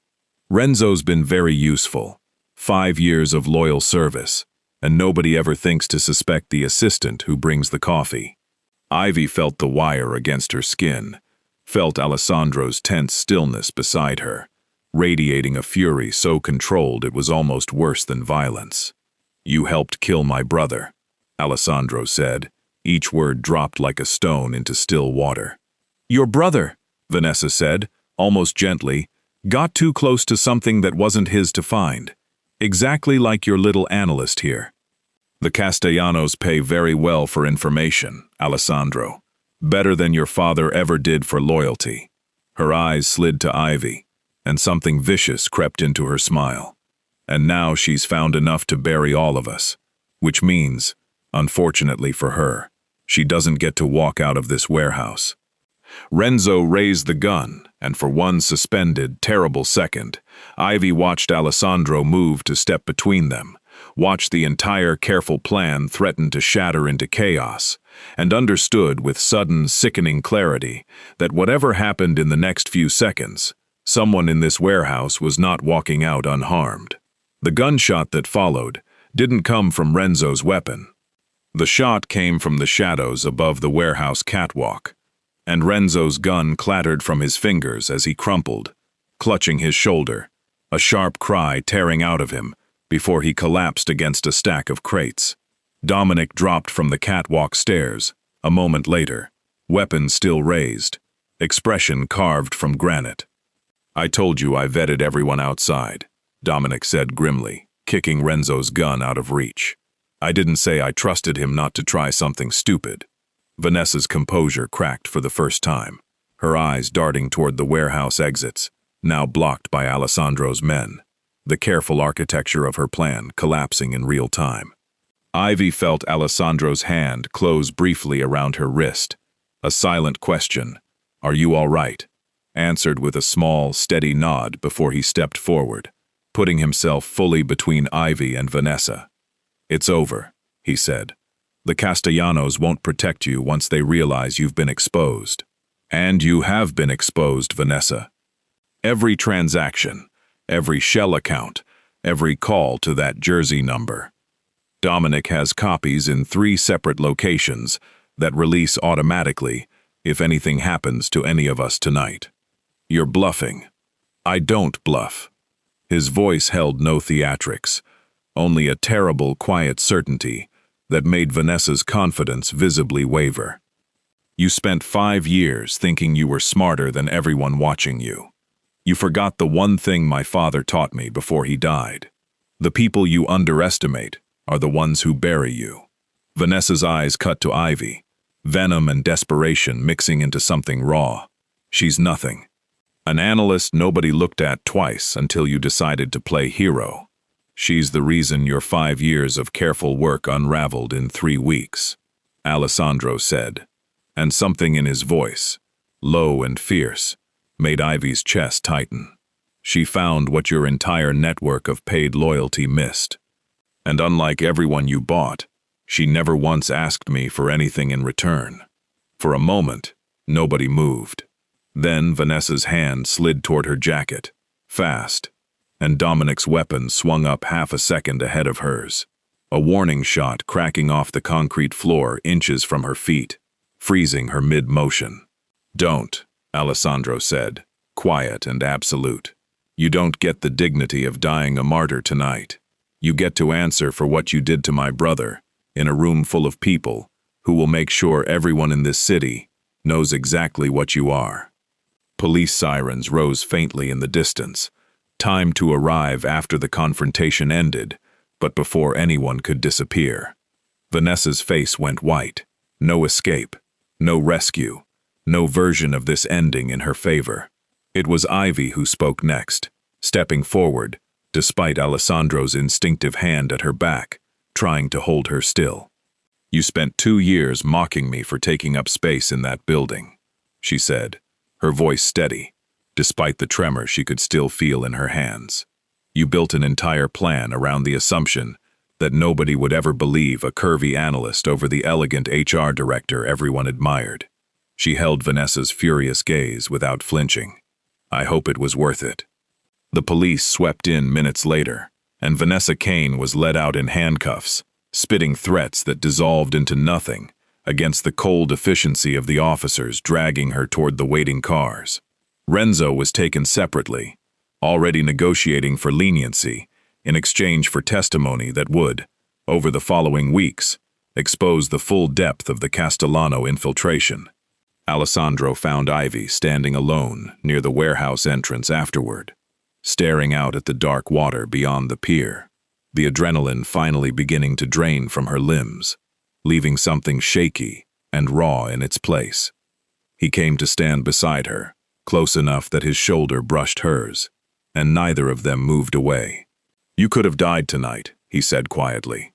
Renzo's been very useful, 5 years of loyal service, and nobody ever thinks to suspect the assistant who brings the coffee. Ivy felt the wire against her skin, felt Alessandro's tense stillness beside her, radiating a fury so controlled it was almost worse than violence. "You helped kill my brother," Alessandro said, each word dropped like a stone into still water. "Your brother," Vanessa said, almost gently, "got too close to something that wasn't his to find. Exactly like your little analyst here." "The Castellanos pay very well for information, Alessandro. Better than your father ever did for loyalty." Her eyes slid to Ivy, and something vicious crept into her smile. "And now she's found enough to bury all of us. Which means, unfortunately for her, she doesn't get to walk out of this warehouse." Renzo raised the gun, and for one suspended, terrible second, Ivy watched Alessandro move to step between them, watched the entire careful plan threaten to shatter into chaos, and understood with sudden, sickening clarity that whatever happened in the next few seconds, someone in this warehouse was not walking out unharmed. The gunshot that followed didn't come from Renzo's weapon. The shot came from the shadows above the warehouse catwalk, and Renzo's gun clattered from his fingers as he crumpled, clutching his shoulder, a sharp cry tearing out of him before he collapsed against a stack of crates. Dominic dropped from the catwalk stairs, a moment later, weapon still raised, expression carved from granite. "I told you I vetted everyone outside," Dominic said grimly, kicking Renzo's gun out of reach. "I didn't say I trusted him not to try something stupid." Vanessa's composure cracked for the first time, her eyes darting toward the warehouse exits, now blocked by Alessandro's men, the careful architecture of her plan collapsing in real time. Ivy felt Alessandro's hand close briefly around her wrist. A silent question, "Are you all right?" answered with a small, steady nod before he stepped forward, putting himself fully between Ivy and Vanessa. "It's over," he said. "The Castellanos won't protect you once they realize you've been exposed." "And you have been exposed, Vanessa. Every transaction, every shell account, every call to that Jersey number. Dominic has copies in 3 separate locations that release automatically if anything happens to any of us tonight. You're bluffing." "I don't bluff." His voice held no theatrics, only a terrible, quiet certainty that made Vanessa's confidence visibly waver. "You spent 5 years thinking you were smarter than everyone watching you. You forgot the one thing my father taught me before he died. The people you underestimate are the ones who bury you." Vanessa's eyes cut to Ivy, venom and desperation mixing into something raw. "She's nothing. An analyst nobody looked at twice until you decided to play hero. She's the reason your 5 years of careful work unraveled in 3 weeks," Alessandro said, and something in his voice, low and fierce, made Ivy's chest tighten. "She found what your entire network of paid loyalty missed. And unlike everyone you bought, she never once asked me for anything in return." For a moment, nobody moved. Then Vanessa's hand slid toward her jacket, fast, and Dominic's weapon swung up half a second ahead of hers, a warning shot cracking off the concrete floor inches from her feet, freezing her mid-motion. "Don't," Alessandro said, quiet and absolute. "You don't get the dignity of dying a martyr tonight. You get to answer for what you did to my brother in a room full of people who will make sure everyone in this city knows exactly what you are." Police sirens rose faintly in the distance, time to arrive after the confrontation ended, but before anyone could disappear. Vanessa's face went white. No escape, no rescue, no version of this ending in her favor. It was Ivy who spoke next, stepping forward, despite Alessandro's instinctive hand at her back, trying to hold her still. "You spent 2 years mocking me for taking up space in that building," she said, her voice steady, despite the tremor she could still feel in her hands. "You built an entire plan around the assumption that nobody would ever believe a curvy analyst over the elegant HR director everyone admired." She held Vanessa's furious gaze without flinching. "I hope it was worth it." The police swept in minutes later, and Vanessa Kane was led out in handcuffs, spitting threats that dissolved into nothing against the cold efficiency of the officers dragging her toward the waiting cars. Renzo was taken separately, already negotiating for leniency in exchange for testimony that would, over the following weeks, expose the full depth of the Castellano infiltration. Alessandro found Ivy standing alone near the warehouse entrance afterward, staring out at the dark water beyond the pier, the adrenaline finally beginning to drain from her limbs, leaving something shaky and raw in its place. He came to stand beside her, close enough that his shoulder brushed hers, and neither of them moved away. "You could have died tonight," he said quietly,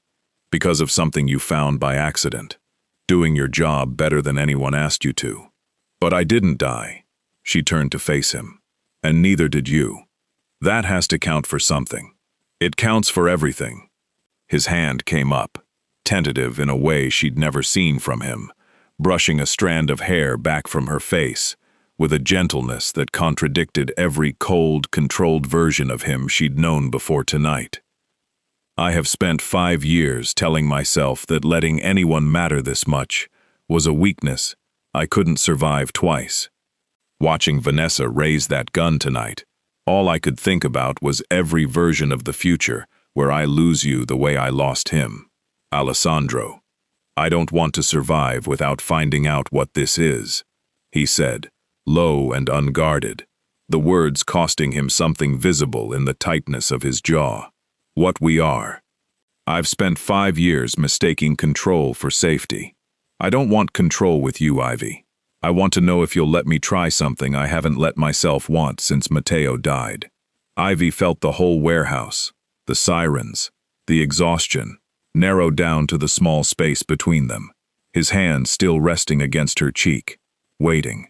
"because of something you found by accident, doing your job better than anyone asked you to. But I didn't die." She turned to face him. "And neither did you. That has to count for something. It counts for everything." His hand came up, tentative in a way she'd never seen from him, brushing a strand of hair back from her face, with a gentleness that contradicted every cold, controlled version of him she'd known before tonight. "I have spent 5 years telling myself that letting anyone matter this much was a weakness I couldn't survive twice. Watching Vanessa raise that gun tonight, all I could think about was every version of the future where I lose you the way I lost him. Alessandro, I don't want to survive without finding out what this is," he said, low and unguarded, the words costing him something visible in the tightness of his jaw. "What we are. I've spent 5 years mistaking control for safety. I don't want control with you, Ivy. I want to know if you'll let me try something I haven't let myself want since Matteo died." Ivy felt the whole warehouse, the sirens, the exhaustion, narrow down to the small space between them, his hand still resting against her cheek, waiting.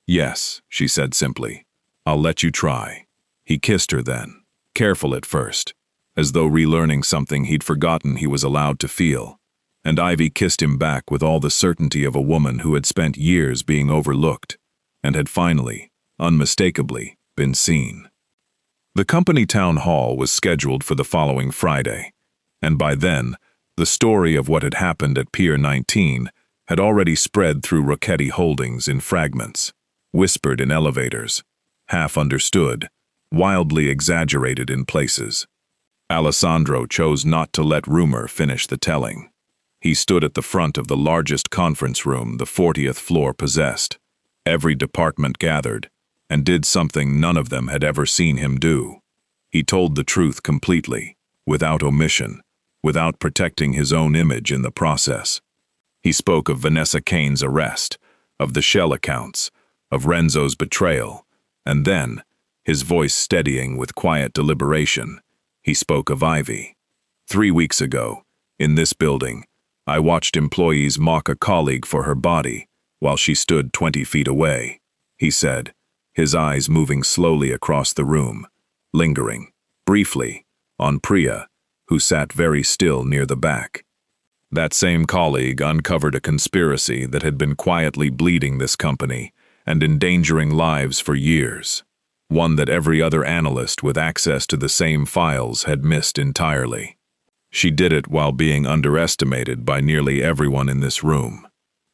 "Yes," she said simply. "I'll let you try." He kissed her then, careful at first, as though relearning something he'd forgotten he was allowed to feel, and Ivy kissed him back with all the certainty of a woman who had spent years being overlooked, and had finally, unmistakably, been seen. The company town hall was scheduled for the following Friday, and by then, the story of what had happened at Pier 19 had already spread through Rocchetti Holdings in fragments, whispered in elevators, half understood, wildly exaggerated in places. Alessandro chose not to let rumor finish the telling. He stood at the front of the largest conference room the 40th floor possessed. Every department gathered, and did something none of them had ever seen him do. He told the truth completely, without omission, without protecting his own image in the process. He spoke of Vanessa Kane's arrest, of the shell accounts, of Renzo's betrayal, and then, his voice steadying with quiet deliberation, he spoke of Ivy. 3 weeks ago, in this building, I watched employees mock a colleague for her body while she stood 20 feet away, he said, his eyes moving slowly across the room, lingering, briefly, on Priya, who sat very still near the back. That same colleague uncovered a conspiracy that had been quietly bleeding this company and endangering lives for years, one that every other analyst with access to the same files had missed entirely. She did it while being underestimated by nearly everyone in this room.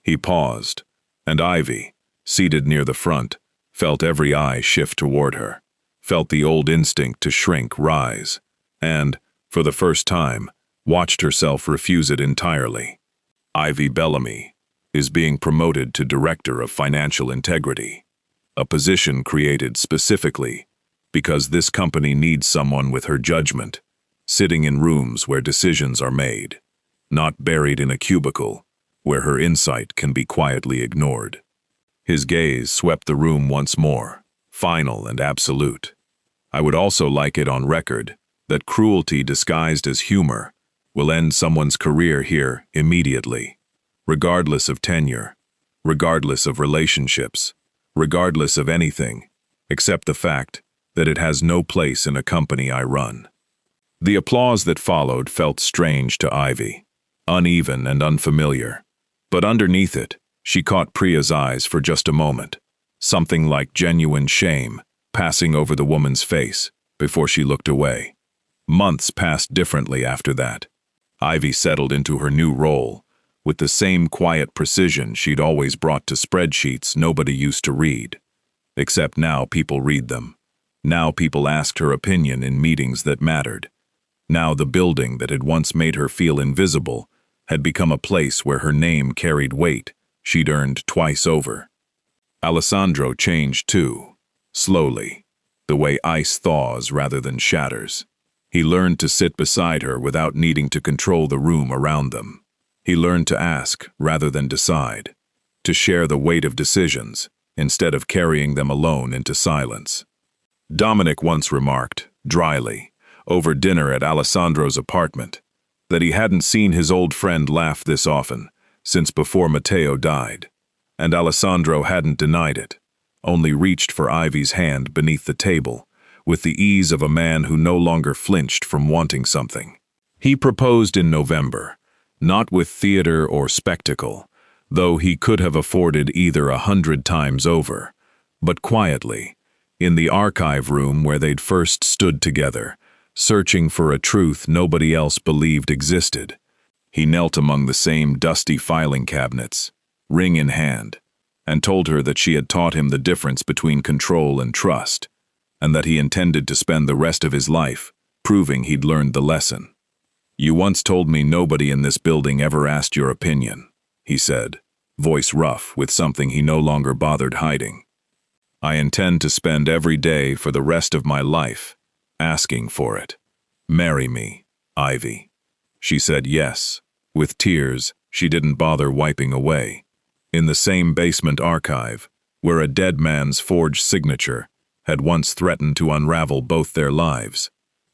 He paused, and Ivy, seated near the front, felt every eye shift toward her, felt the old instinct to shrink rise, and, for the first time, watched herself refuse it entirely. Ivy Bellamy is being promoted to Director of Financial Integrity, a position created specifically because this company needs someone with her judgment, sitting in rooms where decisions are made, not buried in a cubicle where her insight can be quietly ignored. His gaze swept the room once more, final and absolute. "I would also like it on record that cruelty disguised as humor will end someone's career here immediately, regardless of tenure, regardless of relationships, regardless of anything, except the fact that it has no place in a company I run." The applause that followed felt strange to Ivy, uneven and unfamiliar, but underneath it, she caught Priya's eyes for just a moment, something like genuine shame passing over the woman's face before she looked away. Months passed differently after that. Ivy settled into her new role, with the same quiet precision she'd always brought to spreadsheets nobody used to read. Except now people read them. Now people asked her opinion in meetings that mattered. Now the building that had once made her feel invisible had become a place where her name carried weight she'd earned twice over. Alessandro changed too, slowly, the way ice thaws rather than shatters. He learned to sit beside her without needing to control the room around them. He learned to ask rather than decide, to share the weight of decisions instead of carrying them alone into silence. Dominic once remarked, dryly, over dinner at Alessandro's apartment, that he hadn't seen his old friend laugh this often since before Matteo died, and Alessandro hadn't denied it, only reached for Ivy's hand beneath the table, with the ease of a man who no longer flinched from wanting something. He proposed in November, not with theater or spectacle, though he could have afforded either 100 times over, but quietly, in the archive room where they'd first stood together, searching for a truth nobody else believed existed. He knelt among the same dusty filing cabinets, ring in hand, and told her that she had taught him the difference between control and trust, and that he intended to spend the rest of his life proving he'd learned the lesson. "You once told me nobody in this building ever asked your opinion," he said, voice rough with something he no longer bothered hiding. "I intend to spend every day for the rest of my life asking for it. Marry me, Ivy." She said yes, with tears she didn't bother wiping away. In the same basement archive, where a dead man's forged signature had once threatened to unravel both their lives,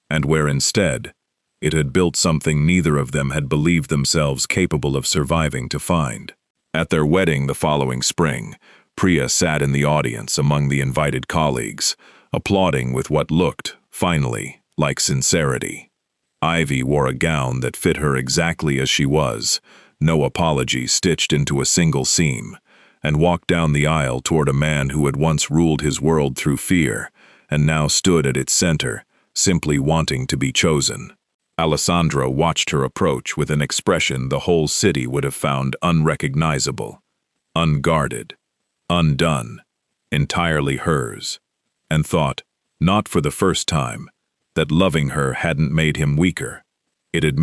and where instead it had built something neither of them had believed themselves capable of surviving to find. At their wedding the following spring, Priya sat in the audience among the invited colleagues, applauding with what looked, finally, like sincerity. Ivy wore a gown that fit her exactly as she was, no apology stitched into a single seam, and walked down the aisle toward a man who had once ruled his world through fear, and now stood at its center, simply wanting to be chosen. Alessandro watched her approach with an expression the whole city would have found unrecognizable, unguarded, undone, entirely hers, and thought, not for the first time, that loving her hadn't made him weaker. It had